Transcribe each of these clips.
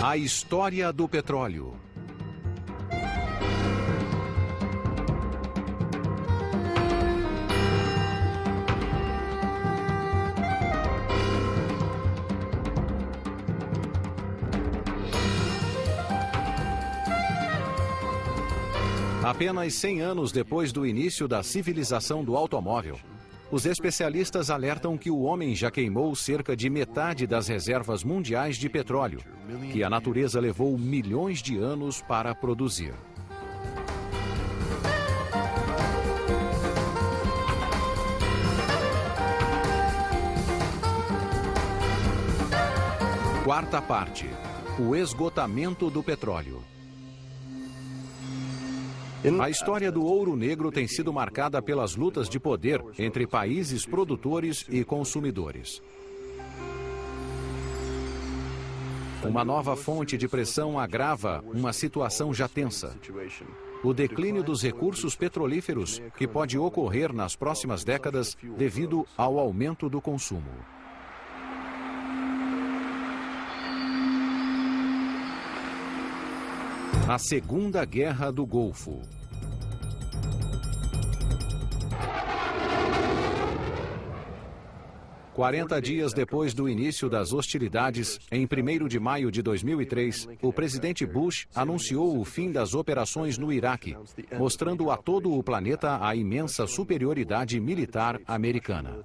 A história do petróleo. Apenas 100 anos depois do início da civilização do automóvel, os especialistas alertam que o homem já queimou cerca de metade das reservas mundiais de petróleo, que a natureza levou milhões de anos para produzir. Quarta parte: o esgotamento do petróleo. A história do ouro negro tem sido marcada pelas lutas de poder entre países produtores e consumidores. Uma nova fonte de pressão agrava uma situação já tensa: o declínio dos recursos petrolíferos, que pode ocorrer nas próximas décadas devido ao aumento do consumo. A Segunda Guerra do Golfo. Quarenta dias depois do início das hostilidades, em 1º de maio de 2003, o presidente Bush anunciou o fim das operações no Iraque, mostrando a todo o planeta a imensa superioridade militar americana.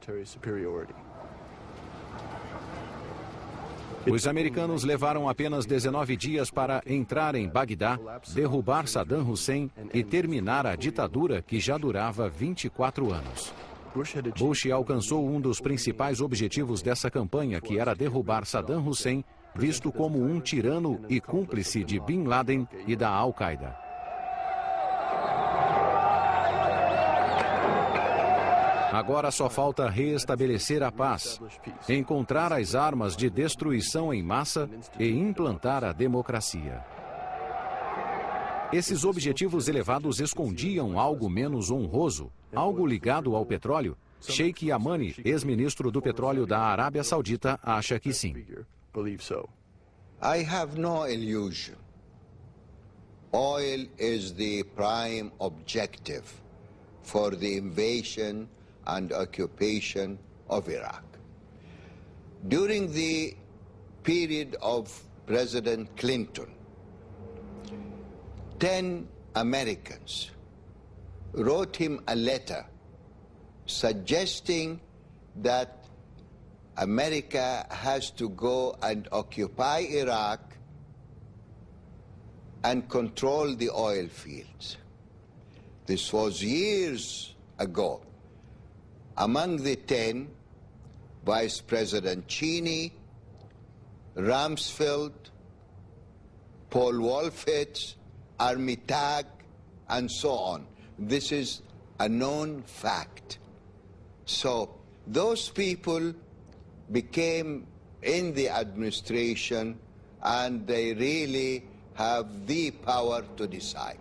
Os americanos levaram apenas 19 dias para entrar em Bagdá, derrubar Saddam Hussein e terminar a ditadura que já durava 24 anos. Bush alcançou um dos principais objetivos dessa campanha, que era derrubar Saddam Hussein, visto como um tirano e cúmplice de Bin Laden e da Al-Qaeda. Agora só falta reestabelecer a paz, encontrar as armas de destruição em massa e implantar a democracia. Esses objetivos elevados escondiam algo menos honroso, algo ligado ao petróleo. Sheikh Yamani, ex-ministro do petróleo da Arábia Saudita, acha que sim. I have no illusion. Oil is the prime objective for the invasion and occupation of Iraq. During the period of President Clinton, 10 Americans wrote him a letter suggesting that America has to go and occupy Iraq and control the oil fields. This was years ago. Among the 10, Vice President Cheney, Rumsfeld, Paul Wolfowitz, Armitage, and so on. This is a known fact. So those people became in the administration and they really have the power to decide.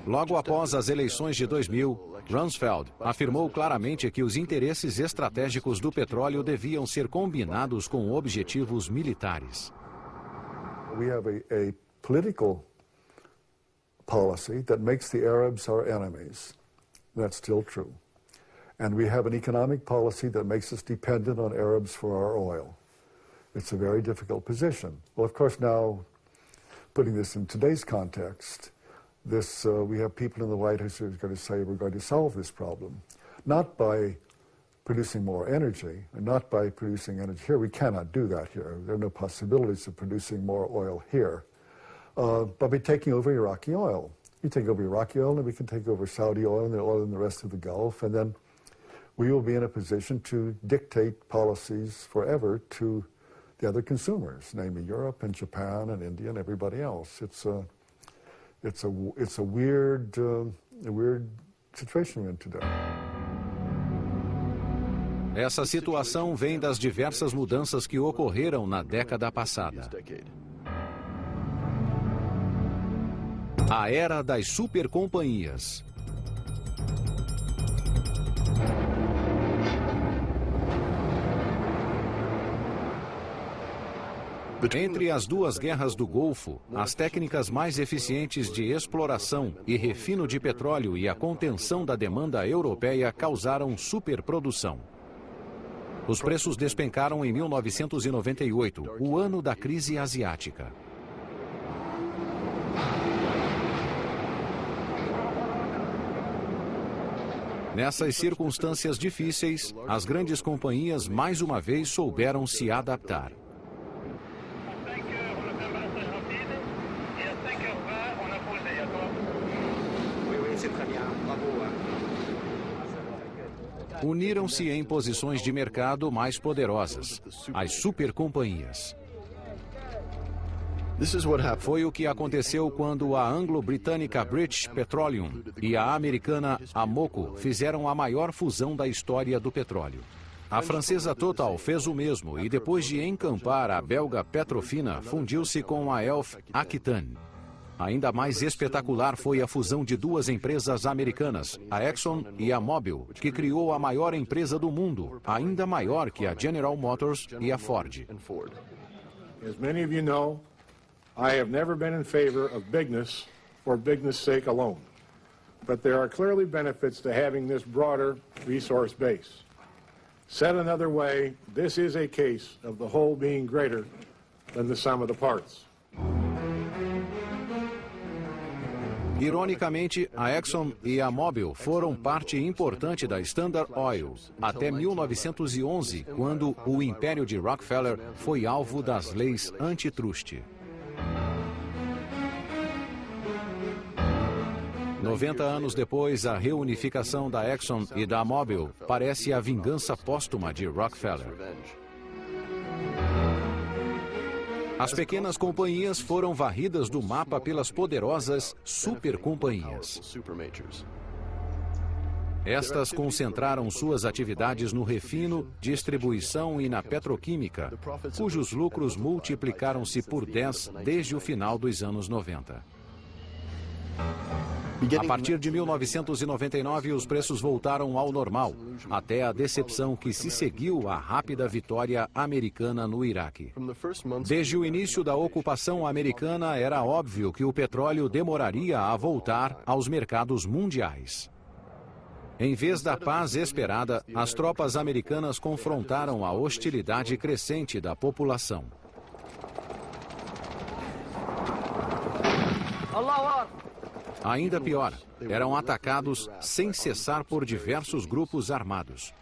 Logo após as eleições de 2000, Rumsfeld afirmou claramente que os interesses estratégicos do petróleo deviam ser combinados com objetivos militares. We have a political policy that makes the Arabs our enemies. That's still true. And we have an economic policy that makes us dependent on Arabs for our oil. It's a very difficult position. Well, of course, now, putting this in today's context, we have people in the White House who are going to say we're going to solve this problem, not by producing more energy, and not by producing energy here. We cannot do that here. There are no possibilities of producing more oil here, but by taking over Iraqi oil. You take over Iraqi oil, and we can take over Saudi oil and the oil in the rest of the Gulf, and then we will be in a position to dictate policies forever to the other consumers, namely Europe and Japan and India and everybody else. It's a weird situation we're in today. Essa situação vem das diversas mudanças que ocorreram na década passada. A era das supercompanhias. Entre as duas guerras do Golfo, as técnicas mais eficientes de exploração e refino de petróleo e a contenção da demanda europeia causaram superprodução. Os preços despencaram em 1998, o ano da crise asiática. Nessas circunstâncias difíceis, as grandes companhias mais uma vez souberam se adaptar. Uniram-se em posições de mercado mais poderosas, as supercompanhias. Foi o que aconteceu quando a anglo-britânica British Petroleum e a americana Amoco fizeram a maior fusão da história do petróleo. A francesa Total fez o mesmo e depois de encampar a belga Petrofina, fundiu-se com a Elf Aquitaine. Ainda mais espetacular foi a fusão de duas empresas americanas, a Exxon e a Mobil, que criou a maior empresa do mundo, ainda maior que a General Motors e a Ford. As many of you know, I have never been in favor of bigness for bigness' sake alone. But there are clearly benefits to having this broader resource base. Said another way, this is a case of the whole being greater than the sum of the parts. Ironicamente, a Exxon e a Mobil foram parte importante da Standard Oil até 1911, quando o império de Rockefeller foi alvo das leis antitrust. 90 anos depois, a reunificação da Exxon e da Mobil parece a vingança póstuma de Rockefeller. As pequenas companhias foram varridas do mapa pelas poderosas supercompanhias. Estas concentraram suas atividades no refino, distribuição e na petroquímica, cujos lucros multiplicaram-se por 10 desde o final dos anos 90. A partir de 1999, os preços voltaram ao normal, até a decepção que se seguiu à rápida vitória americana no Iraque. Desde o início da ocupação americana, era óbvio que o petróleo demoraria a voltar aos mercados mundiais. Em vez da paz esperada, as tropas americanas confrontaram a hostilidade crescente da população. Ainda pior, eram atacados sem cessar por diversos grupos armados.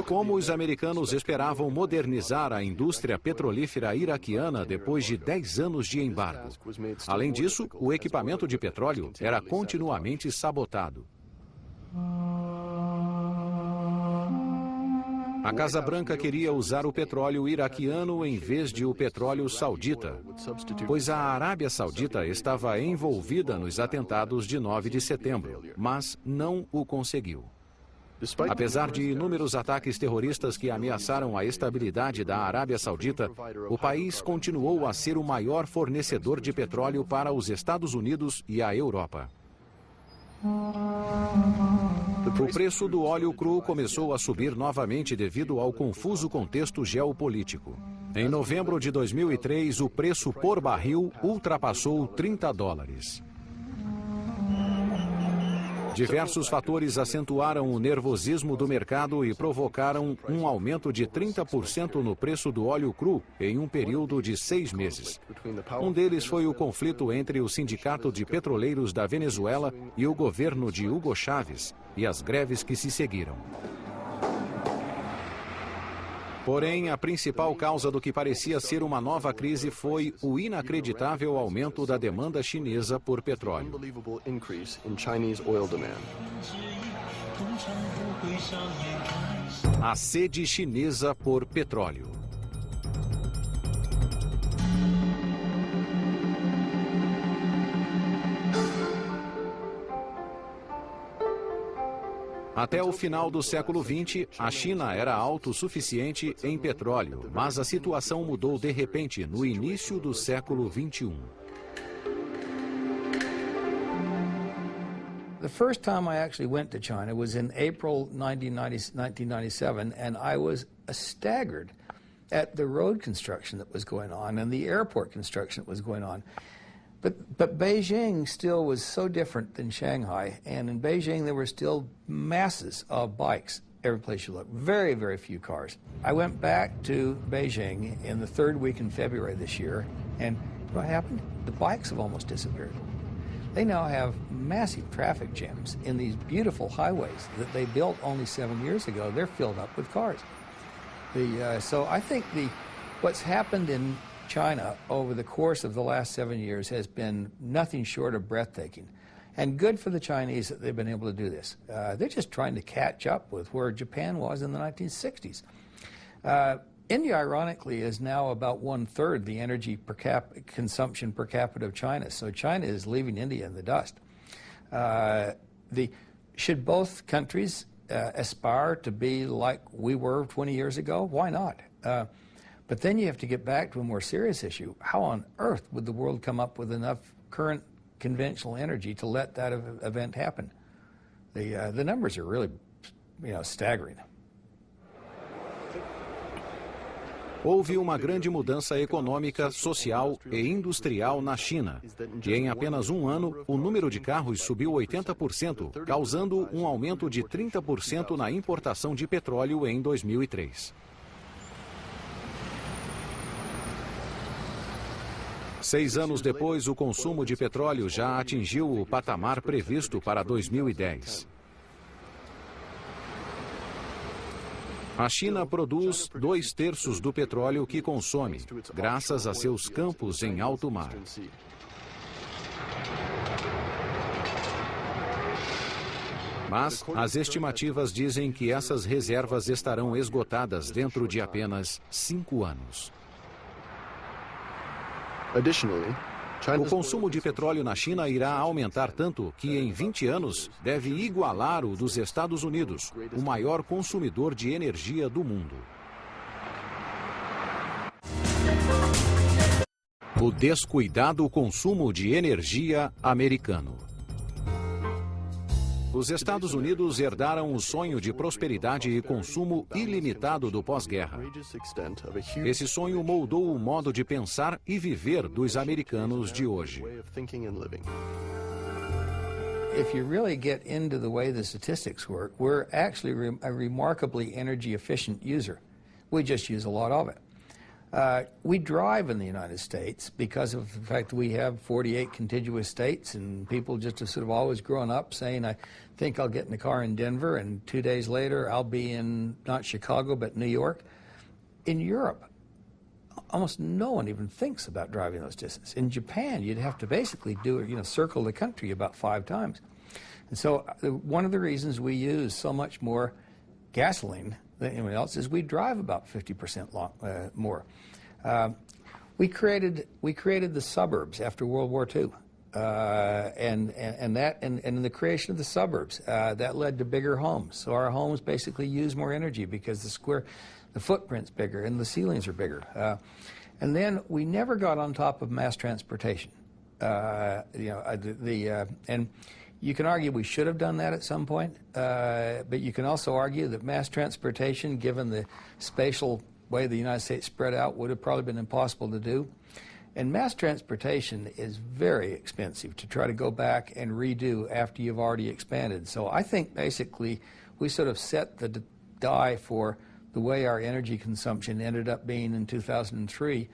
Como os americanos esperavam modernizar a indústria petrolífera iraquiana depois de 10 anos de embargo? Além disso, o equipamento de petróleo era continuamente sabotado. A Casa Branca queria usar o petróleo iraquiano em vez de o petróleo saudita, pois a Arábia Saudita estava envolvida nos atentados de 9 de setembro, mas não o conseguiu. Apesar de inúmeros ataques terroristas que ameaçaram a estabilidade da Arábia Saudita, o país continuou a ser o maior fornecedor de petróleo para os Estados Unidos e a Europa. O preço do óleo cru começou a subir novamente devido ao confuso contexto geopolítico. Em novembro de 2003, o preço por barril ultrapassou $30. Diversos fatores acentuaram o nervosismo do mercado e provocaram um aumento de 30% no preço do óleo cru em um período de 6 meses. Um deles foi o conflito entre o Sindicato de Petroleiros da Venezuela e o governo de Hugo Chávez e as greves que se seguiram. Porém, a principal causa do que parecia ser uma nova crise foi o inacreditável aumento da demanda chinesa por petróleo. A sede chinesa por petróleo. Até o final do século XX, a China era autossuficiente em petróleo, mas a situação mudou de repente no início do século XXI. The first time I actually went to China was in April 1997, and I was staggered at the road construction that was going on and the airport construction that was going on. But Beijing still was so different than Shanghai, and in Beijing there were still masses of bikes every place you look. Very, very few cars. I went back to Beijing in the third week in February this year, and what happened? The bikes have almost disappeared. They now have massive traffic jams in these beautiful highways that they built only 7 years ago. They're filled up with cars. So I think what's happened in China over the course of the last 7 years has been nothing short of breathtaking. And good for the Chinese that they've been able to do this. They're just trying to catch up with where Japan was in the 1960s. India, ironically, is now about 1/3 the energy consumption per capita of China. So China is leaving India in the dust. Should both countries aspire to be like we were 20 years ago? Why not? But then you have to get back to a more serious issue. How on earth would the world come up with enough current conventional energy to let that event happen? The numbers are really, staggering. Houve uma grande mudança econômica, social e industrial na China. E em apenas um ano, o número de carros subiu 80%, causando um aumento de 30% na importação de petróleo em 2003. 6 anos depois, o consumo de petróleo já atingiu o patamar previsto para 2010. A China produz 2/3 do petróleo que consome, graças a seus campos em alto mar. Mas as estimativas dizem que essas reservas estarão esgotadas dentro de apenas 5 anos. O consumo de petróleo na China irá aumentar tanto que em 20 anos deve igualar o dos Estados Unidos, o maior consumidor de energia do mundo. O descuidado consumo de energia americano. Os Estados Unidos herdaram o sonho de prosperidade e consumo ilimitado do pós-guerra. Esse sonho moldou o modo de pensar e viver dos americanos de hoje. If you really get into the way the statistics work, we're actually a remarkably energy efficient user. We just use a lot of it. We drive in the United States because of the fact that we have 48 contiguous states, and people just have sort of always grown up saying, I think I'll get in a car in Denver, and 2 days later I'll be in, not Chicago, but New York. In Europe, almost no one even thinks about driving those distances. In Japan, you'd have to basically circle the country about 5 times. And so one of the reasons we use so much more gasoline than anyone else is we drive about 50% more. We created the suburbs after World War II, and in the creation of the suburbs, that led to bigger homes. So our homes basically use more energy because the footprint's bigger and the ceilings are bigger. And then we never got on top of mass transportation. And you can argue we should have done that at some point, but you can also argue that mass transportation, given the spatial way the United States spread out, would have probably been impossible to do. And mass transportation is very expensive to try to go back and redo after you've already expanded. So I think basically we sort of set the die for the way our energy consumption ended up being in 2003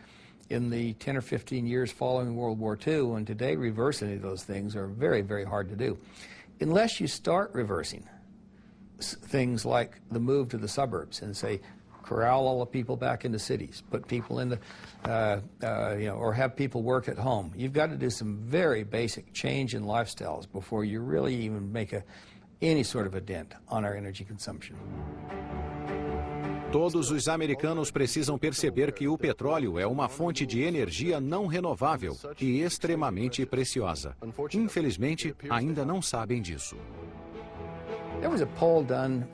in the 10 or 15 years following World War II, and today reverse any of those things are very, very hard to do. Unless you start reversing things like the move to the suburbs and say, corral all the people back into cities, put people into, or have people work at home. You've got to do some very basic change in lifestyles before you really even make any sort of a dent on our energy consumption. Todos os americanos precisam perceber que o petróleo é uma fonte de energia não renovável e extremamente preciosa. Infelizmente, ainda não sabem disso. There was a poll done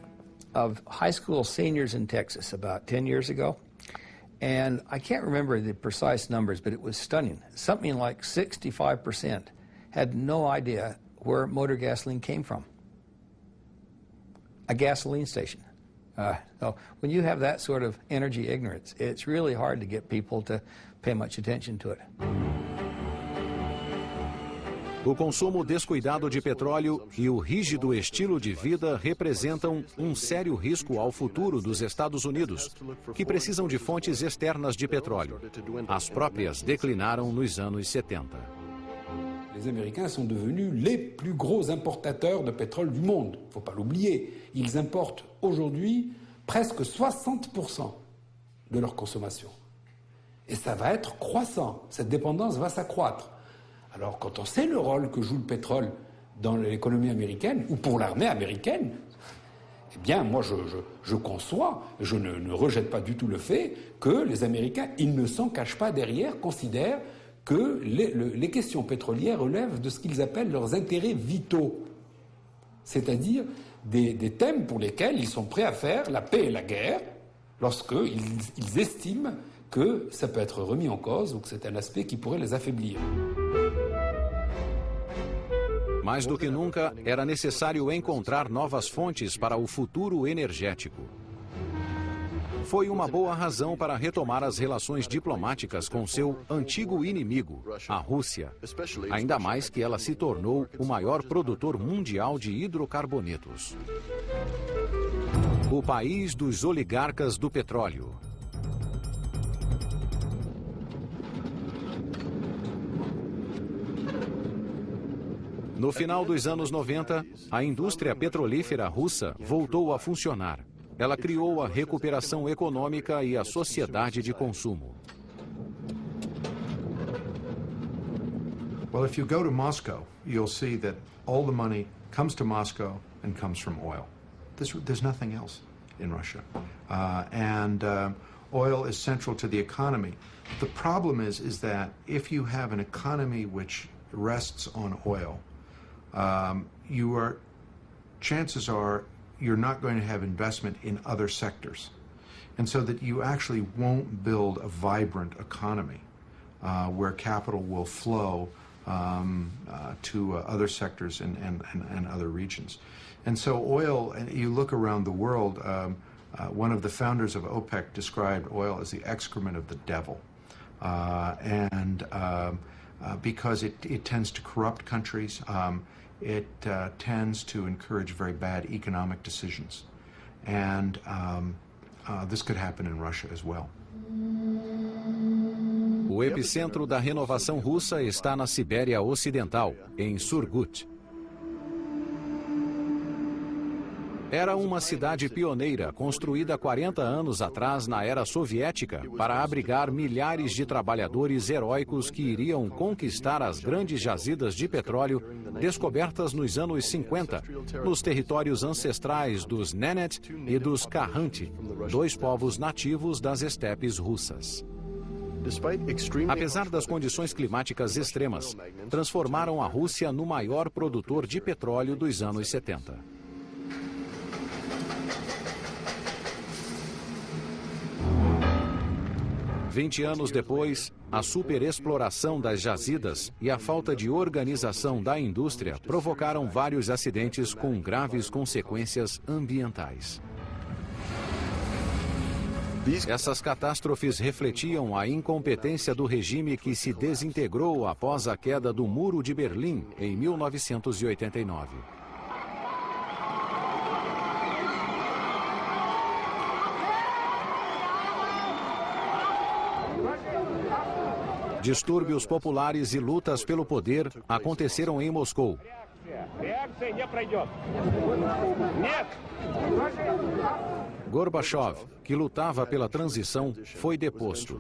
of high school seniors in Texas about 10 years ago, and I can't remember the precise numbers, but it was stunning. Something like 65% had no idea where motor gasoline came from. A gasoline station. So when you have that sort of energy ignorance, it's really hard to get people to pay much attention to it. O consumo descuidado de petróleo e o rígido estilo de vida representam um sério risco ao futuro dos Estados Unidos, que precisam de fontes externas de petróleo. As próprias declinaram nos anos 70. Les Américains sont devenus les plus gros importateurs de pétrole du monde. Il ne faut pas l'oublier. Ils importent aujourd'hui presque 60% de leur consommation. Et ça va être croissant. Cette dépendance va s'accroître. Alors, quand on sait le rôle que joue le pétrole dans l'économie américaine, ou pour l'armée américaine, eh bien, moi, je conçois, je ne rejette pas du tout le fait que les Américains, ils ne s'en cachent pas derrière, considèrent que les questions pétrolières relèvent de ce qu'ils appellent leurs intérêts vitaux. C'est-à-dire des thèmes pour lesquels ils sont prêts à faire la paix et la guerre lorsqu'ils estiment que ça peut être remis en cause ou que c'est un aspect qui pourrait les affaiblir. Mais do que nunca, era necessário encontrar novas fontes para o futuro energético. Foi uma boa razão para retomar as relações diplomáticas com seu antigo inimigo, a Rússia. Ainda mais que ela se tornou o maior produtor mundial de hidrocarbonetos. O país dos oligarcas do petróleo. No final dos anos 90, a indústria petrolífera russa voltou a funcionar. Ela criou a recuperação econômica e a sociedade de consumo. Well, if you go to Moscow, you'll see that all the money comes to Moscow and comes from oil. There's nothing else in Russia. Oil is central to the economy. The problem is that if you have an economy which rests on oil, chances are you're not going to have investment in other sectors. And so that you actually won't build a vibrant economy where capital will flow to other sectors and other regions. And so oil, you look around the world, one of the founders of OPEC described oil as the excrement of the devil. Because it tends to corrupt countries, it tends to encourage very bad economic decisions. And this could happen in Russia as well. O epicentro da renovação russa está na Sibéria Ocidental, em Surgut. Era uma cidade pioneira, construída 40 anos atrás na era soviética, para abrigar milhares de trabalhadores heróicos que iriam conquistar as grandes jazidas de petróleo descobertas nos anos 50, nos territórios ancestrais dos Nenet e dos Khanty, dois povos nativos das estepes russas. Apesar das condições climáticas extremas, transformaram a Rússia no maior produtor de petróleo dos anos 70. 20 anos depois, a superexploração das jazidas e a falta de organização da indústria provocaram vários acidentes com graves consequências ambientais. Essas catástrofes refletiam a incompetência do regime que se desintegrou após a queda do Muro de Berlim em 1989. Distúrbios populares e lutas pelo poder aconteceram em Moscou. Gorbachev, que lutava pela transição, foi deposto.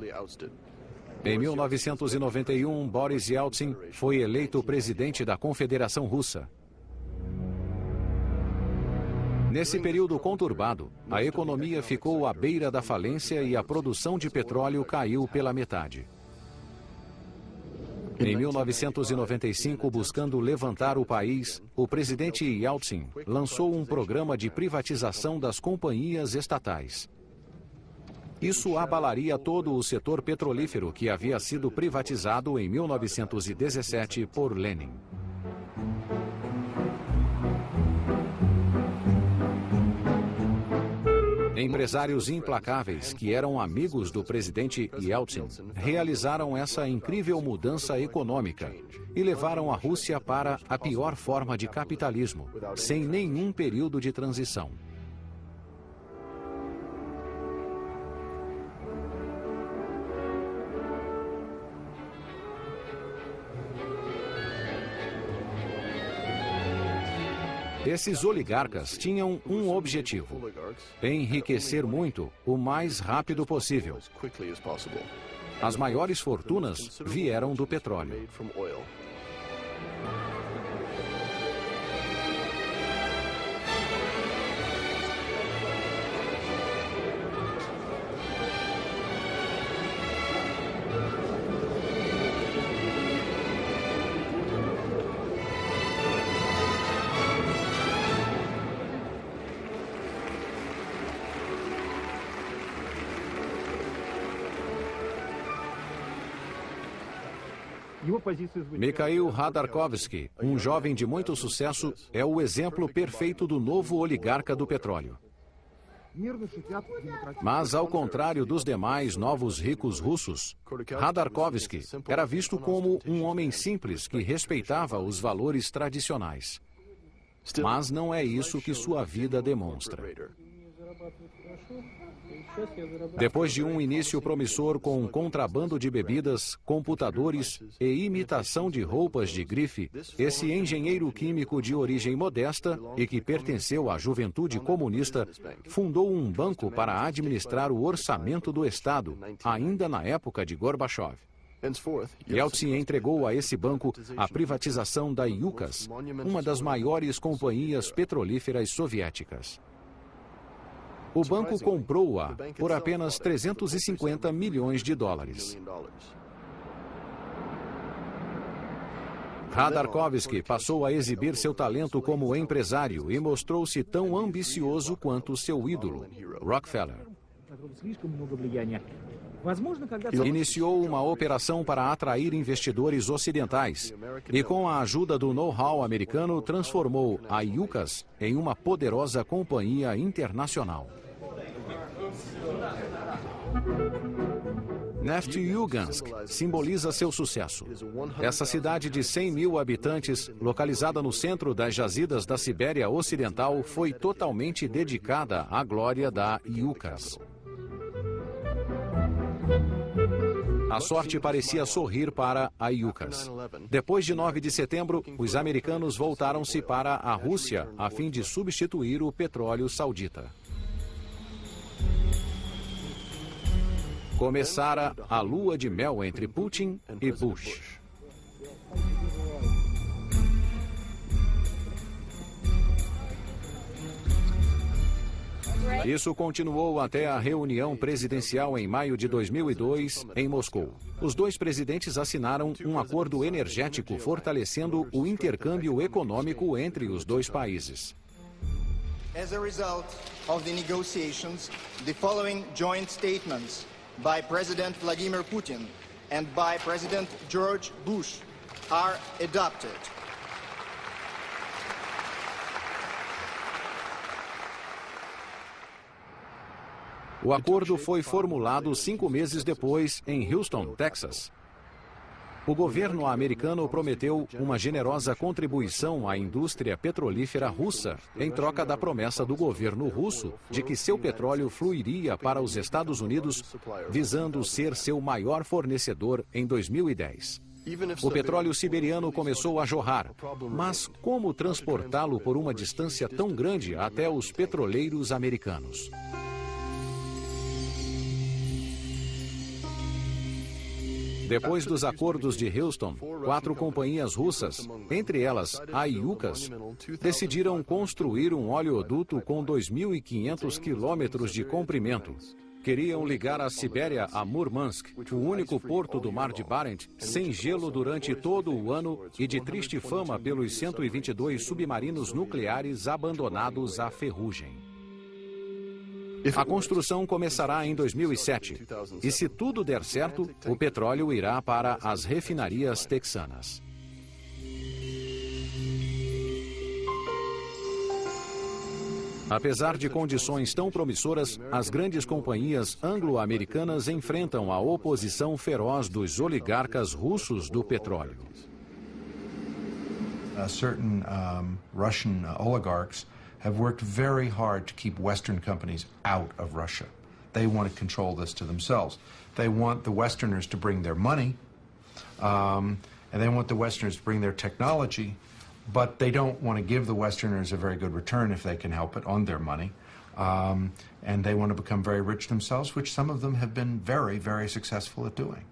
Em 1991, Boris Yeltsin foi eleito presidente da Confederação Russa. Nesse período conturbado, a economia ficou à beira da falência e a produção de petróleo caiu pela metade. Em 1995, buscando levantar o país, o presidente Yeltsin lançou um programa de privatização das companhias estatais. Isso abalaria todo o setor petrolífero que havia sido privatizado em 1917 por Lenin. Empresários implacáveis que eram amigos do presidente Yeltsin realizaram essa incrível mudança econômica e levaram a Rússia para a pior forma de capitalismo, sem nenhum período de transição. Esses oligarcas tinham um objetivo: enriquecer muito o mais rápido possível. As maiores fortunas vieram do petróleo. Mikhail Khodorkovsky, um jovem de muito sucesso, é o exemplo perfeito do novo oligarca do petróleo. Mas, ao contrário dos demais novos ricos russos, Khodorkovsky era visto como um homem simples que respeitava os valores tradicionais. Mas não é isso que sua vida demonstra. Depois de um início promissor com contrabando de bebidas, computadores e imitação de roupas de grife, esse engenheiro químico de origem modesta e que pertenceu à juventude comunista fundou um banco para administrar o orçamento do Estado, ainda na época de Gorbachev. Yeltsin entregou a esse banco a privatização da Yukos, uma das maiores companhias petrolíferas soviéticas. O banco comprou-a por apenas 350 milhões de dólares. Khodorkovsky passou a exibir seu talento como empresário e mostrou-se tão ambicioso quanto seu ídolo, Rockefeller. Iniciou uma operação para atrair investidores ocidentais e, com a ajuda do know-how americano, transformou a Yukos em uma poderosa companhia internacional. Neftyugansk simboliza seu sucesso. Essa cidade de 100 mil habitantes, localizada no centro das jazidas da Sibéria Ocidental, foi totalmente dedicada à glória da Yukos. A sorte parecia sorrir para a Yukos. Depois de 9 de setembro, os americanos voltaram-se para a Rússia a fim de substituir o petróleo saudita. Começara a lua de mel entre Putin e Bush. Isso continuou até a reunião presidencial em maio de 2002, em Moscou. Os dois presidentes assinaram um acordo energético fortalecendo o intercâmbio econômico entre os dois países. As a result of the negotiations, the following joint statements by President Vladimir Putin and by President George Bush are adopted. O acordo foi formulado 5 meses depois em Houston, Texas. O governo americano prometeu uma generosa contribuição à indústria petrolífera russa em troca da promessa do governo russo de que seu petróleo fluiria para os Estados Unidos, visando ser seu maior fornecedor em 2010. O petróleo siberiano começou a jorrar, mas como transportá-lo por uma distância tão grande até os petroleiros americanos? Depois dos acordos de Houston, 4 companhias russas, entre elas a Yukos, decidiram construir um oleoduto com 2.500 quilômetros de comprimento. Queriam ligar a Sibéria a Murmansk, o único porto do Mar de Barents, sem gelo durante todo o ano e de triste fama pelos 122 submarinos nucleares abandonados à ferrugem. A construção começará em 2007 e, se tudo der certo, o petróleo irá para as refinarias texanas. Apesar de condições tão promissoras, as grandes companhias anglo-americanas enfrentam a oposição feroz dos oligarcas russos do petróleo. Certain Russian oligarchs have worked very hard to keep Western companies out of Russia. They want to control this to themselves. They want the Westerners to bring their money, and they want the Westerners to bring their technology, but they don't want to give the Westerners a very good return if they can help it on their money. And they want to become very rich themselves, which some of them have been very, very successful at doing.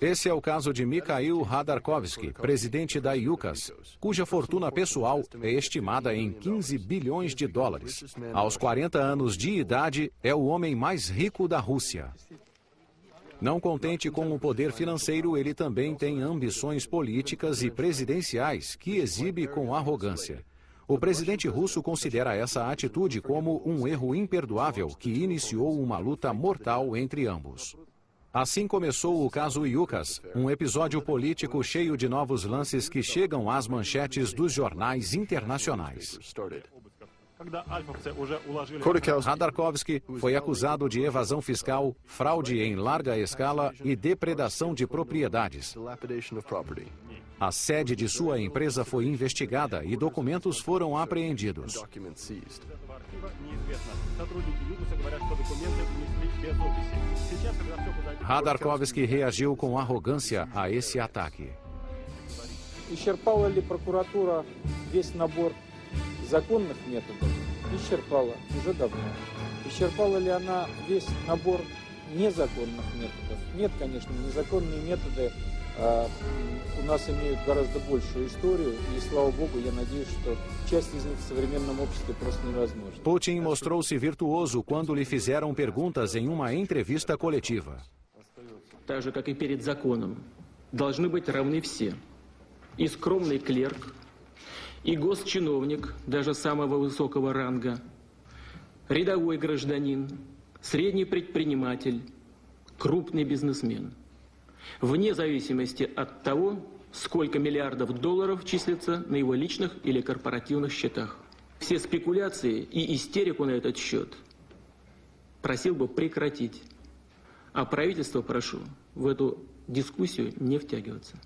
Esse é o caso de Mikhail Khodorkovsky, presidente da IUCAS, cuja fortuna pessoal é estimada em 15 bilhões de dólares. Aos 40 anos de idade, é o homem mais rico da Rússia. Não contente com o poder financeiro, ele também tem ambições políticas e presidenciais que exibe com arrogância. O presidente russo considera essa atitude como um erro imperdoável que iniciou uma luta mortal entre ambos. Assim começou o caso IUCAS, um episódio político cheio de novos lances que chegam às manchetes dos jornais internacionais. Khodorkovsky foi acusado de evasão fiscal, fraude em larga escala e depredação de propriedades. A sede de sua empresa foi investigada e documentos foram apreendidos. Khodorkovsky reagiu com arrogância a esse ataque. Исчерпала ли прокуратура весь набор законных методов? Исчерпала уже давно. Исчерпала ли она весь набор незаконных методов? Нет, конечно, незаконные методы у нас имеют гораздо большую историю, и, слава богу, я надеюсь, что часть из них в современном обществе просто невозможна. Putin mostrou-se virtuoso quando lhe fizeram perguntas em uma entrevista coletiva. Так же, как и перед законом, должны быть равны все. И скромный клерк, и госчиновник, даже самого высокого ранга, рядовой гражданин, средний предприниматель, крупный бизнесмен. Вне зависимости от того, сколько миллиардов долларов числится на его личных или корпоративных счетах. Все спекуляции и истерику на этот счет просил бы прекратить. А правительство прошу в эту дискуссию не втягиваться.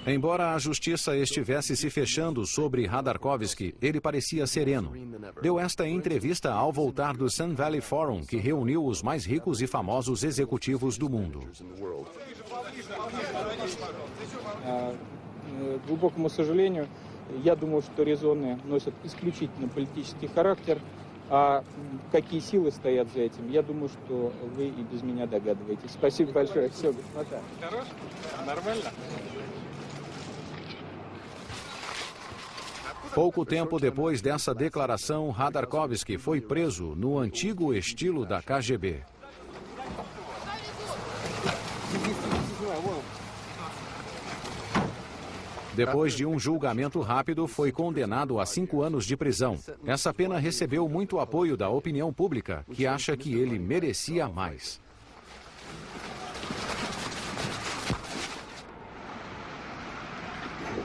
Embora a justiça estivesse se fechando sobre Khodorkovsky, ele parecia sereno. Deu esta entrevista ao voltar do Sun Valley Forum, que reuniu os mais ricos e famosos executivos do mundo. К глубокому сожалению, я думаю, что резоны носят исключительно политический характер, а какие силы стоят за этим, я думаю, что вы и без меня догадываетесь. Спасибо большое. Все, господа. Хорошо? Нормально? Pouco tempo depois dessa declaração, Khodorkovsky foi preso no antigo estilo da KGB. Depois de um julgamento rápido, foi condenado a 5 anos de prisão. Essa pena recebeu muito apoio da opinião pública, que acha que ele merecia mais.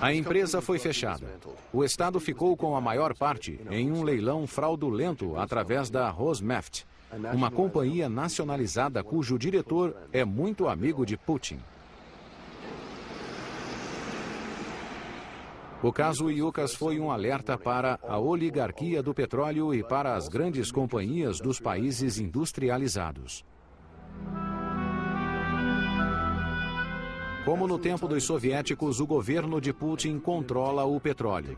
A empresa foi fechada. O Estado ficou com a maior parte em um leilão fraudulento através da Rosneft, uma companhia nacionalizada cujo diretor é muito amigo de Putin. O caso IUCAS foi um alerta para a oligarquia do petróleo e para as grandes companhias dos países industrializados. Como no tempo dos soviéticos, o governo de Putin controla o petróleo.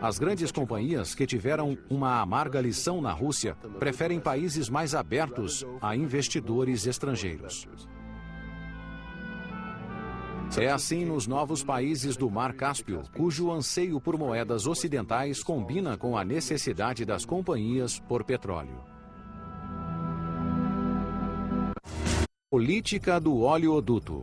As grandes companhias que tiveram uma amarga lição na Rússia preferem países mais abertos a investidores estrangeiros. É assim nos novos países do Mar Cáspio, cujo anseio por moedas ocidentais combina com a necessidade das companhias por petróleo. Política do oleoduto.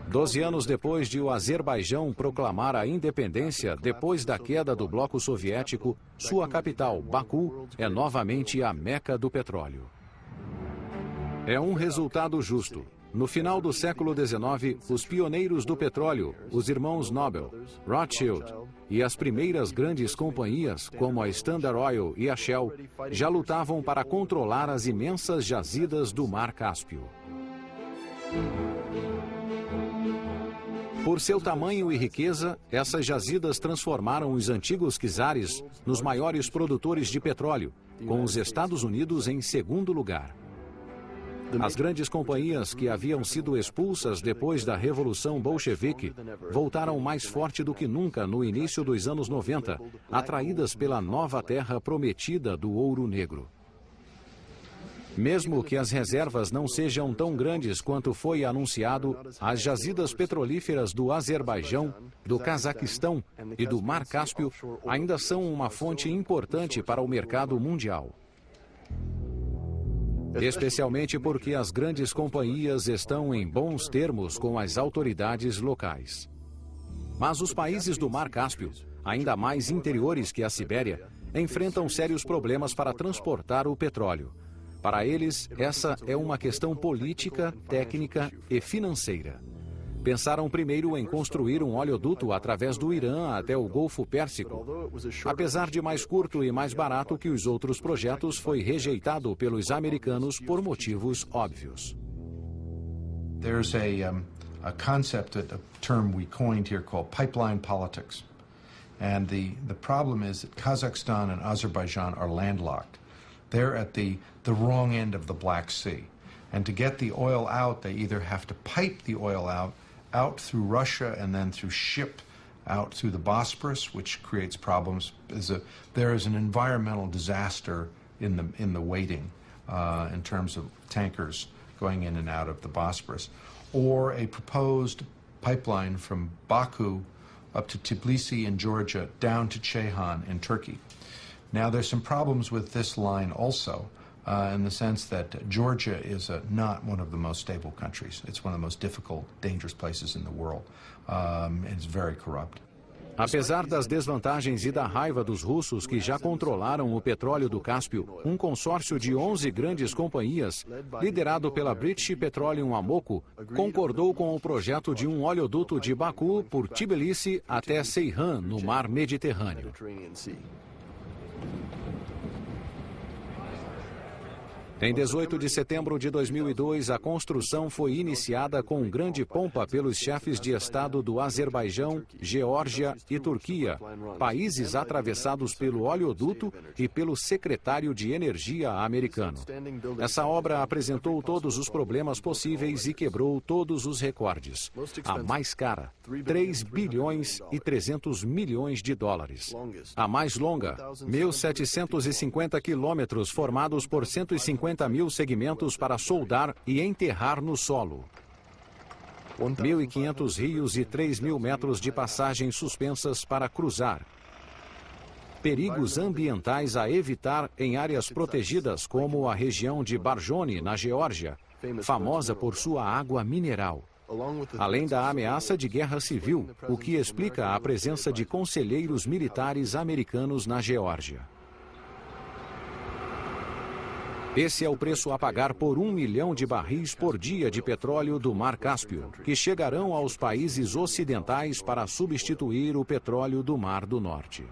Doze anos depois de o Azerbaijão proclamar a independência depois da queda do bloco soviético, sua capital, Baku, é novamente a meca do petróleo. É um resultado justo. No final do século XIX, os pioneiros do petróleo, os irmãos Nobel, Rothschild e as primeiras grandes companhias, como a Standard Oil e a Shell, já lutavam para controlar as imensas jazidas do Mar Cáspio. Por seu tamanho e riqueza, essas jazidas transformaram os antigos czares nos maiores produtores de petróleo, com os Estados Unidos em segundo lugar. As grandes companhias que haviam sido expulsas depois da Revolução Bolchevique voltaram mais forte do que nunca no início dos anos 90, atraídas pela nova terra prometida do ouro negro. Mesmo que as reservas não sejam tão grandes quanto foi anunciado, as jazidas petrolíferas do Azerbaijão, do Cazaquistão e do Mar Cáspio ainda são uma fonte importante para o mercado mundial. Especialmente porque as grandes companhias estão em bons termos com as autoridades locais. Mas os países do Mar Cáspio, ainda mais interiores que a Sibéria, enfrentam sérios problemas para transportar o petróleo. Para eles, essa é uma questão política, técnica e financeira. Pensaram primeiro em construir um oleoduto através do Irã até o Golfo Pérsico. Apesar de mais curto e mais barato que os outros projetos, foi rejeitado pelos americanos por motivos óbvios. There's a concept, a term we coined here called pipeline politics. And the problem is that Kazakhstan and Azerbaijan are landlocked. They're at the wrong end of the Black Sea. And to get the oil out, they either have to pipe the oil out through Russia and then through ship out through the Bosporus, which creates problems. There is an environmental disaster in the waiting in terms of tankers going in and out of the Bosporus. Or a proposed pipeline from Baku up to Tbilisi in Georgia down to Ceyhan in Turkey. Now, there's some problems with this line also, in the sense that Georgia is not one of the most stable countries. It's one of the most difficult, dangerous places in the world. It's very corrupt. Apesar das desvantagens e da raiva dos russos que já controlaram o petróleo do Cáspio, um consórcio de 11 grandes companhias, liderado pela British Petroleum Amoco, concordou com o projeto de um oleoduto de Baku por Tbilisi até Ceyhan, no Mar Mediterrâneo. Em 18 de setembro de 2002, a construção foi iniciada com grande pompa pelos chefes de Estado do Azerbaijão, Geórgia e Turquia, países atravessados pelo oleoduto e pelo secretário de Energia americano. Essa obra apresentou todos os problemas possíveis e quebrou todos os recordes. A mais cara, 3 bilhões e 300 milhões de dólares. A mais longa, 1.750 quilômetros formados por 150 mil segmentos para soldar e enterrar no solo. 1.500 rios e 3.000 metros de passagens suspensas para cruzar. Perigos ambientais a evitar em áreas protegidas como a região de Barjone, na Geórgia, famosa por sua água mineral. Além da ameaça de guerra civil, o que explica a presença de conselheiros militares americanos na Geórgia. Esse é o preço a pagar por 1 milhão de barris por dia de petróleo do Mar Cáspio, que chegarão aos países ocidentais para substituir o petróleo do Mar do Norte.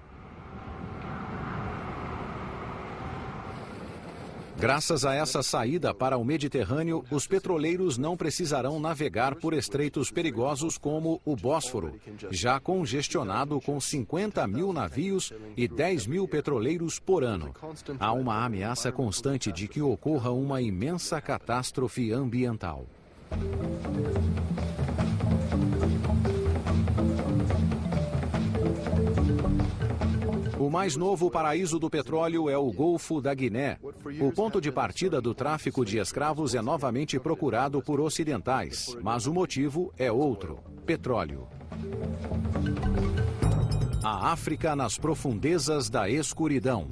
Graças a essa saída para o Mediterrâneo, os petroleiros não precisarão navegar por estreitos perigosos como o Bósforo, já congestionado com 50 mil navios e 10 mil petroleiros por ano. Há uma ameaça constante de que ocorra uma imensa catástrofe ambiental. O mais novo paraíso do petróleo é o Golfo da Guiné. O ponto de partida do tráfico de escravos é novamente procurado por ocidentais, mas o motivo é outro: petróleo. A África nas profundezas da escuridão.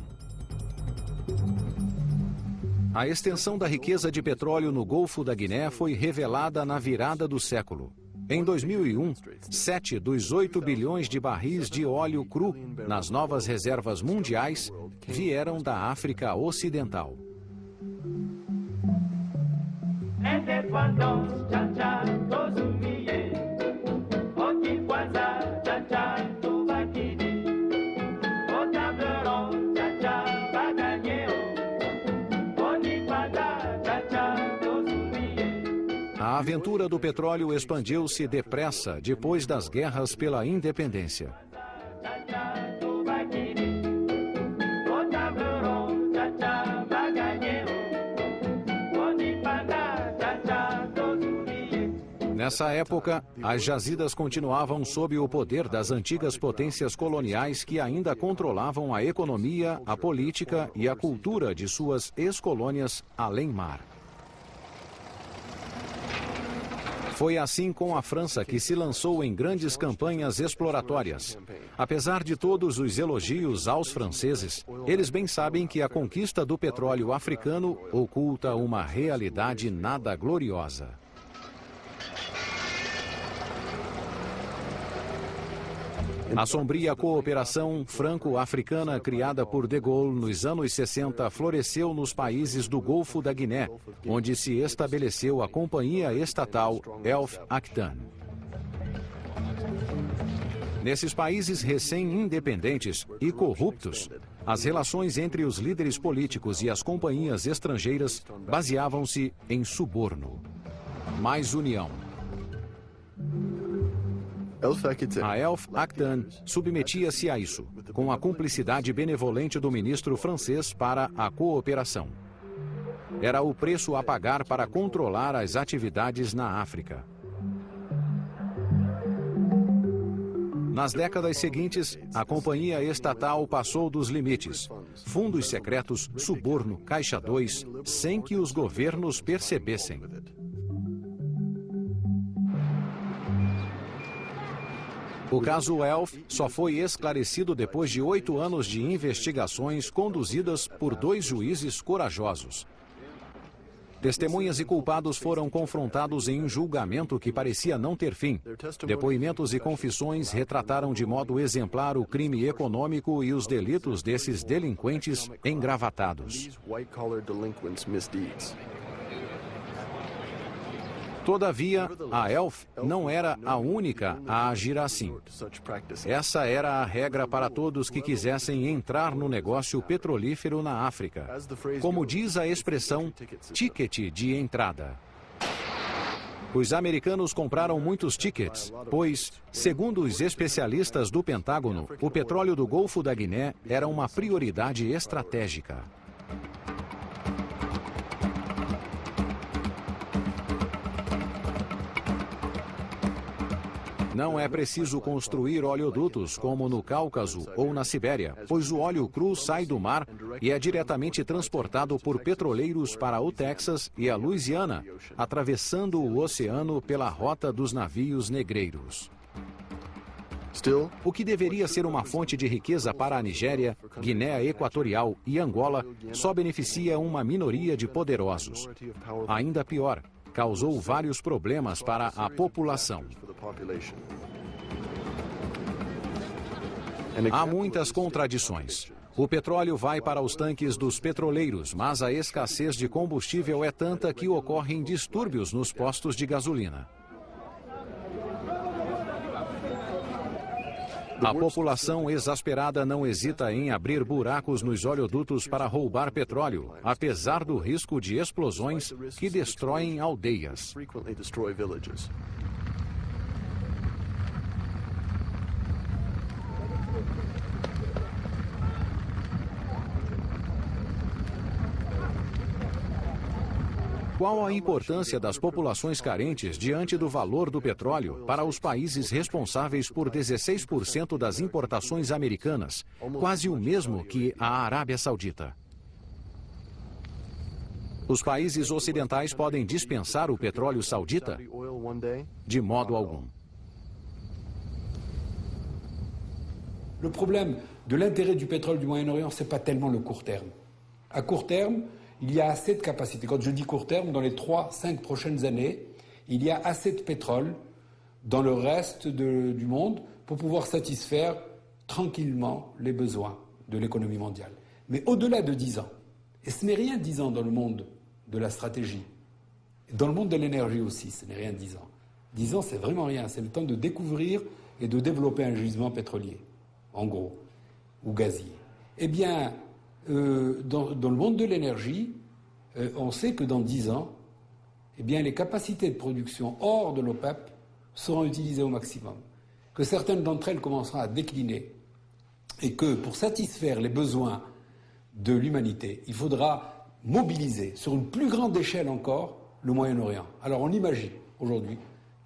A extensão da riqueza de petróleo no Golfo da Guiné foi revelada na virada do século. Em 2001, 7 dos 8 bilhões de barris de óleo cru nas novas reservas mundiais vieram da África Ocidental. A aventura do petróleo expandiu-se depressa depois das guerras pela independência. Nessa época, as jazidas continuavam sob o poder das antigas potências coloniais que ainda controlavam a economia, a política e a cultura de suas ex-colônias além-mar. Foi assim com a França, que se lançou em grandes campanhas exploratórias. Apesar de todos os elogios aos franceses, eles bem sabem que a conquista do petróleo africano oculta uma realidade nada gloriosa. A sombria cooperação franco-africana criada por de Gaulle nos anos 60 floresceu nos países do Golfo da Guiné, onde se estabeleceu a companhia estatal Elf Actan. Nesses países recém-independentes e corruptos, as relações entre os líderes políticos e as companhias estrangeiras baseavam-se em suborno. Mais união. A Elf Actan submetia-se a isso, com a cumplicidade benevolente do ministro francês para a cooperação. Era o preço a pagar para controlar as atividades na África. Nas décadas seguintes, a companhia estatal passou dos limites. Fundos secretos, suborno, caixa 2, sem que os governos percebessem. O caso Elf só foi esclarecido depois de 8 anos de investigações conduzidas por 2 juízes corajosos. Testemunhas e culpados foram confrontados em um julgamento que parecia não ter fim. Depoimentos e confissões retrataram de modo exemplar o crime econômico e os delitos desses delinquentes engravatados. Todavia, a Elf não era a única a agir assim. Essa era a regra para todos que quisessem entrar no negócio petrolífero na África. Como diz a expressão, ticket de entrada. Os americanos compraram muitos tickets, pois, segundo os especialistas do Pentágono, o petróleo do Golfo da Guiné era uma prioridade estratégica. Não é preciso construir oleodutos como no Cáucaso ou na Sibéria, pois o óleo cru sai do mar e é diretamente transportado por petroleiros para o Texas e a Louisiana, atravessando o oceano pela rota dos navios negreiros. O que deveria ser uma fonte de riqueza para a Nigéria, Guiné Equatorial e Angola só beneficia uma minoria de poderosos. Ainda pior, causou vários problemas para a população. Há muitas contradições. O petróleo vai para os tanques dos petroleiros, mas a escassez de combustível é tanta que ocorrem distúrbios nos postos de gasolina. A população exasperada não hesita em abrir buracos nos oleodutos para roubar petróleo, apesar do risco de explosões que destroem aldeias. Qual a importância das populações carentes diante do valor do petróleo para os países responsáveis por 16% das importações americanas, quase o mesmo que a Arábia Saudita? Os países ocidentais podem dispensar o petróleo saudita? De modo algum. Le problème de l'intérêt du pétrole du Moyen-Orient, ce n'est pas tellement le court terme. À court terme, il y a assez de capacité. Quand je dis court terme, dans les 3-5 prochaines années, il y a assez de pétrole dans le reste du monde pour pouvoir satisfaire tranquillement les besoins de l'économie mondiale. Mais au-delà de 10 ans, et ce n'est rien 10 ans dans le monde de la stratégie, Dans le monde de l'énergie aussi, ce n'est rien 10 ans. 10 ans, c'est vraiment rien. C'est le temps de découvrir et de développer un gisement pétrolier, en gros, ou gazier. Eh bien, dans le monde de l'énergie, on sait que dans 10 ans, eh bien, les capacités de production hors de l'OPEP seront utilisées au maximum, que certaines d'entre elles commenceront à décliner et que pour satisfaire les besoins de l'humanité, il faudra mobiliser sur une plus grande échelle encore le Moyen-Orient. Alors on imagine aujourd'hui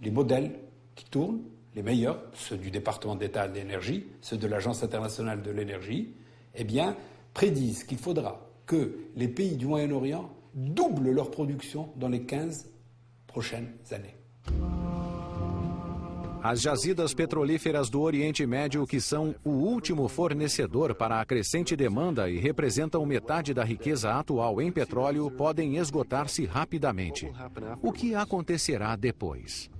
les modèles qui tournent, les meilleurs, ceux du département d'État de l'énergie, ceux de l'Agence internationale de l'énergie, eh bien, prédisent qu'il faudra que les pays du Moyen-Orient doublent leur production dans les 15 prochaines années. As jazidas petrolíferas do Oriente Médio, que são o último fornecedor para a crescente demanda e representam metade da riqueza atual em petróleo, podem esgotar-se rapidamente. O que acontecerá depois?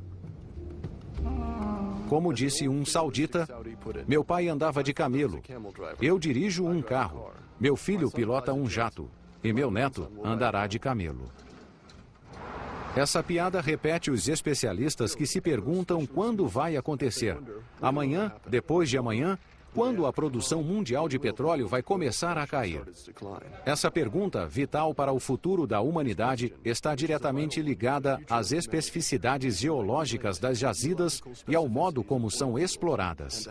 Como disse um saudita, meu pai andava de camelo, eu dirijo um carro, meu filho pilota um jato e meu neto andará de camelo. Essa piada repete os especialistas que se perguntam quando vai acontecer. Amanhã, depois de amanhã, quando a produção mundial de petróleo vai começar a cair? Essa pergunta, vital para o futuro da humanidade, está diretamente ligada às especificidades geológicas das jazidas e ao modo como são exploradas.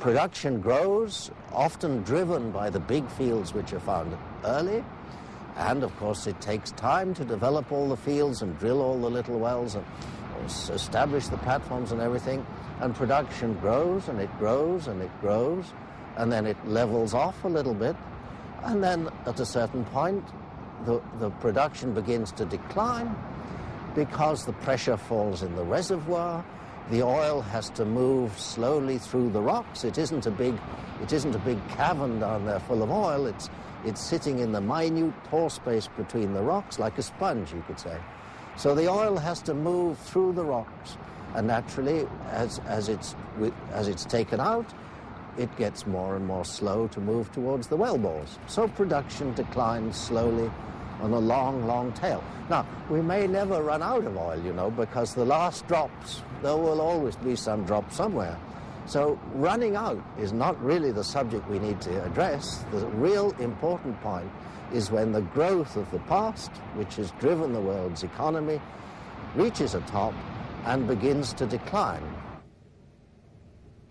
Production grows, often driven by the big fields which are found early. And, of course, it takes time to develop all the fields and drill all the little wells and establish the platforms and everything. And production grows and it grows and it grows. And then it levels off a little bit. And then at a certain point, the production begins to decline because the pressure falls in the reservoir. The oil has to move slowly through the rocks. It isn't a big cavern down there full of oil. It's sitting in the minute pore space between the rocks, like a sponge, you could say. So the oil has to move through the rocks, and naturally, as it's taken out, it gets more and more slow to move towards the wellbores. So production declines slowly on a long, long tail. Now, we may never run out of oil, you know, because the last drops, there will always be some drop somewhere. So running out is not really the subject we need to address. The real important point is when the growth of the past, which has driven the world's economy, reaches a top and begins to decline.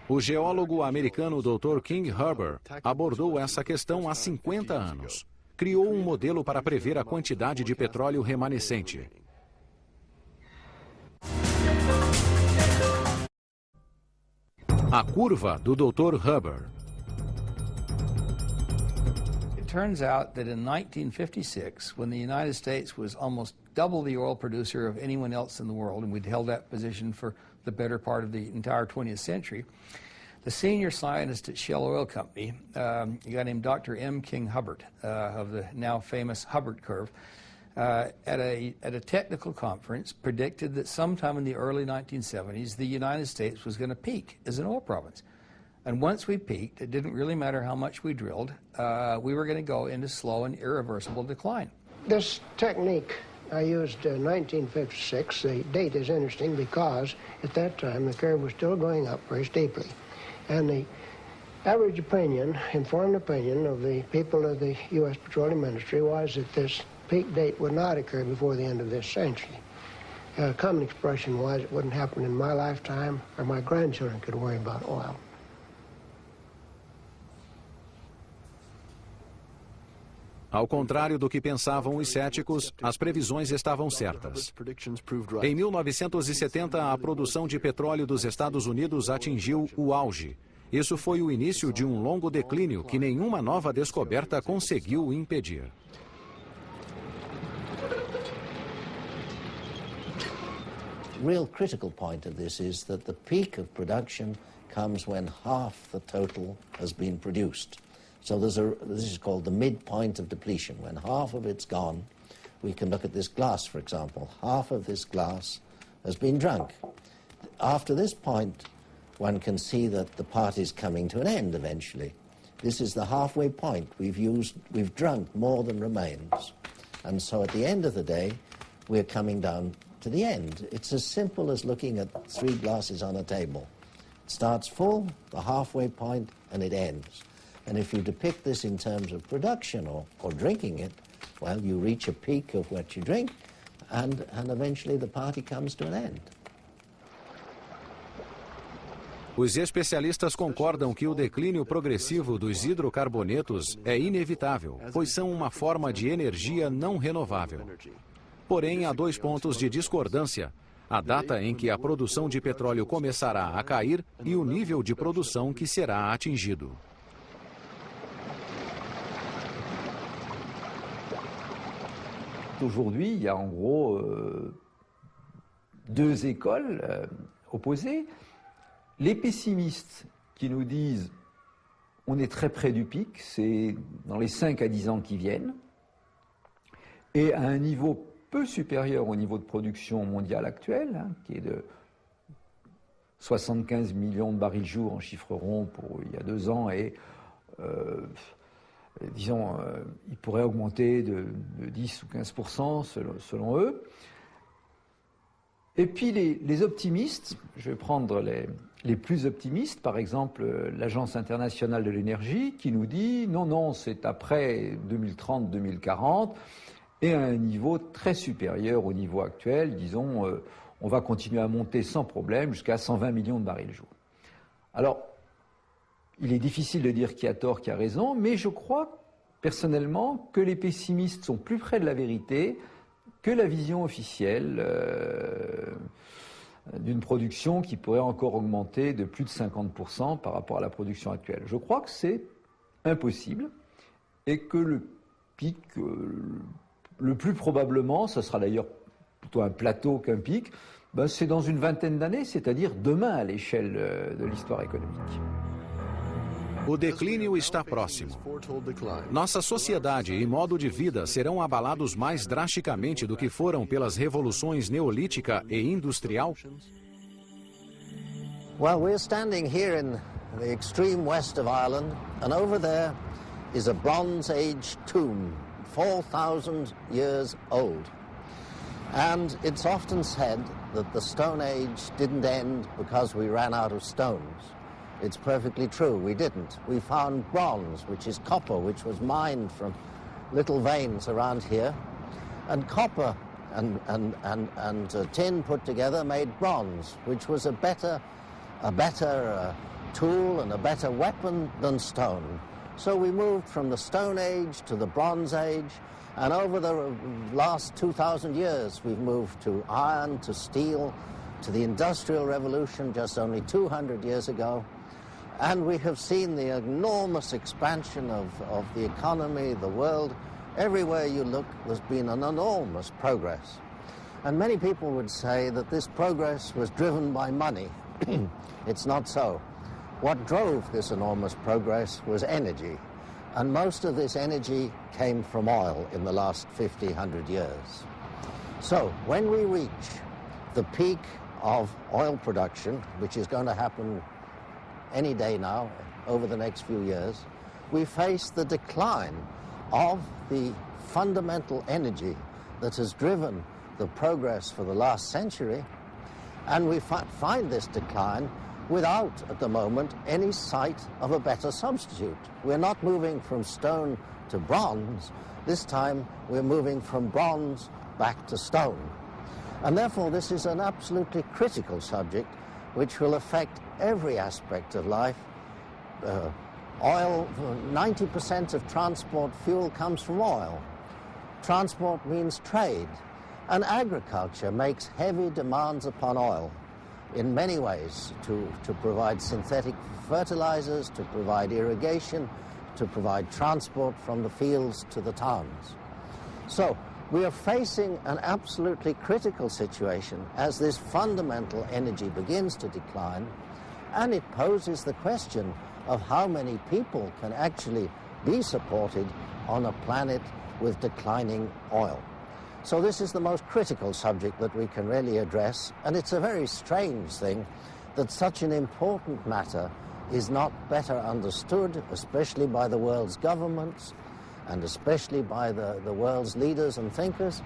O geólogo americano Dr. King Herber abordou essa questão há 50 anos. Criou um modelo para prever a quantidade de petróleo remanescente. A curva do Dr. Herber. It turns out that in 1956, when the United States was almost double the oil producer of anyone else in the world, and we'd held that position for the better part of the entire 20th century, the senior scientist at Shell Oil Company, a guy named Dr. M. King Hubbert of the now famous Hubbert curve, at a technical conference predicted that sometime in the early 1970s the United States was going to peak as an oil province. And once we peaked, it didn't really matter how much we drilled, we were going to go into slow and irreversible decline. This technique I used in 1956. The date is interesting because at that time the curve was still going up very steeply. And the average opinion, informed opinion of the people of the U.S. petroleum industry was that this peak date would not occur before the end of this century. A common expression was it wouldn't happen in my lifetime or my grandchildren could worry about oil. Ao contrário do que pensavam os céticos, as previsões estavam certas. Em 1970, a produção de petróleo dos Estados Unidos atingiu o auge. Isso foi o início de um longo declínio que nenhuma nova descoberta conseguiu impedir. Real critical point of this is that the peak of production comes when half the total has been produced. So this is called the midpoint of depletion. When half of it's gone, we can look at this glass, for example. Half of this glass has been drunk. After this point, one can see that the party's coming to an end eventually. This is the halfway point. We've drunk more than remains. And so at the end of the day, we're coming down to the end. It's as simple as looking at 3 glasses on a table. It starts full, the halfway point, and it ends. And if you depict this in terms of production or drinking it, well, you reach a peak of what you drink, and eventually the party comes to an end. Os especialistas concordam que o declínio progressivo dos hidrocarbonetos é inevitável, pois são uma forma de energia não renovável. Porém, há 2 pontos de discordância: a data em que a produção de petróleo começará a cair e o nível de produção que será atingido. Aujourd'hui, il y a en gros 2 écoles opposées. Les pessimistes qui nous disent on est très près du pic, c'est dans les 5 à 10 ans qui viennent, et à un niveau peu supérieur au niveau de production mondiale actuel, hein, qui est de 75 millions de barils jour en chiffre rond pour il y a 2 ans, et disons, il pourrait augmenter de 10 ou 15% selon eux. Et puis les optimistes, je vais prendre les plus optimistes, par exemple l'Agence internationale de l'énergie, qui nous dit non, c'est après 2030-2040, et à un niveau très supérieur au niveau actuel, disons, on va continuer à monter sans problème jusqu'à 120 millions de barils jour. Alors, il est difficile de dire qui a tort, qui a raison, mais je crois personnellement que les pessimistes sont plus près de la vérité que la vision officielle d'une production qui pourrait encore augmenter de plus de 50% par rapport à la production actuelle. Je crois que c'est impossible et que le pic, le plus probablement, ce sera d'ailleurs plutôt un plateau qu'un pic, ben c'est dans une vingtaine d'années, c'est-à-dire demain à l'échelle de l'histoire économique. O declínio está próximo. Nossa sociedade e modo de vida serão abalados mais drasticamente do que foram pelas revoluções neolítica e industrial? Well, we're standing here in the extreme west of Ireland, and over there is a Bronze Age tomb, 4,000 years old. And it's often said that the Stone Age didn't end because we ran out of stones. It's perfectly true, we didn't. We found bronze, which is copper, which was mined from little veins around here. And copper and tin put together made bronze, which was a better tool and a better weapon than stone. So we moved from the Stone Age to the Bronze Age, and over the last 2,000 years we've moved to iron, to steel, to the Industrial Revolution just only 200 years ago. And we have seen the enormous expansion of the economy, the world. Everywhere you look, there's been an enormous progress. And many people would say that this progress was driven by money. It's not so. What drove this enormous progress was energy. And most of this energy came from oil in the last 50, 100 years. So when we reach the peak of oil production, which is going to happen any day now, over the next few years, we face the decline of the fundamental energy that has driven the progress for the last century, and we find this decline without, at the moment, any sight of a better substitute. We're not moving from stone to bronze. This time we're moving from bronze back to stone. And therefore this is an absolutely critical subject which will affect every aspect of life. Oil, 90% of transport fuel comes from oil. Transport means trade. And agriculture makes heavy demands upon oil in many ways, to provide synthetic fertilizers, to provide irrigation, to provide transport from the fields to the towns. So we are facing an absolutely critical situation as this fundamental energy begins to decline, and it poses the question of how many people can actually be supported on a planet with declining oil. So this is the most critical subject that we can really address, and it's a very strange thing that such an important matter is not better understood, especially by the world's governments, and especially by the world's leaders and thinkers.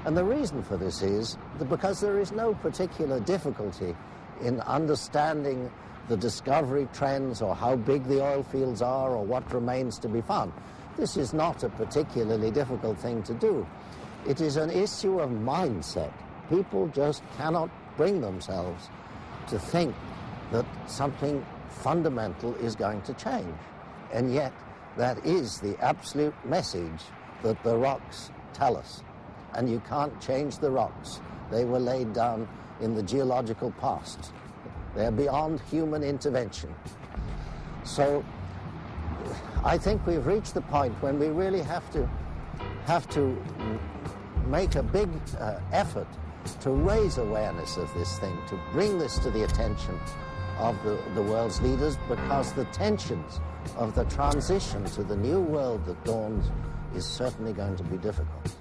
And the reason for this is that because there is no particular difficulty in understanding the discovery trends or how big the oil fields are or what remains to be found. This is not a particularly difficult thing to do. It is an issue of mindset. People just cannot bring themselves to think that something fundamental is going to change. And yet, that is the absolute message that the rocks tell us. And you can't change the rocks. They were laid down in the geological past. They're beyond human intervention. So I think we've reached the point when we really have to make a big effort to raise awareness of this thing, to bring this to the attention of the world's leaders, because the tensions of the transition to the new world that dawns is certainly going to be difficult.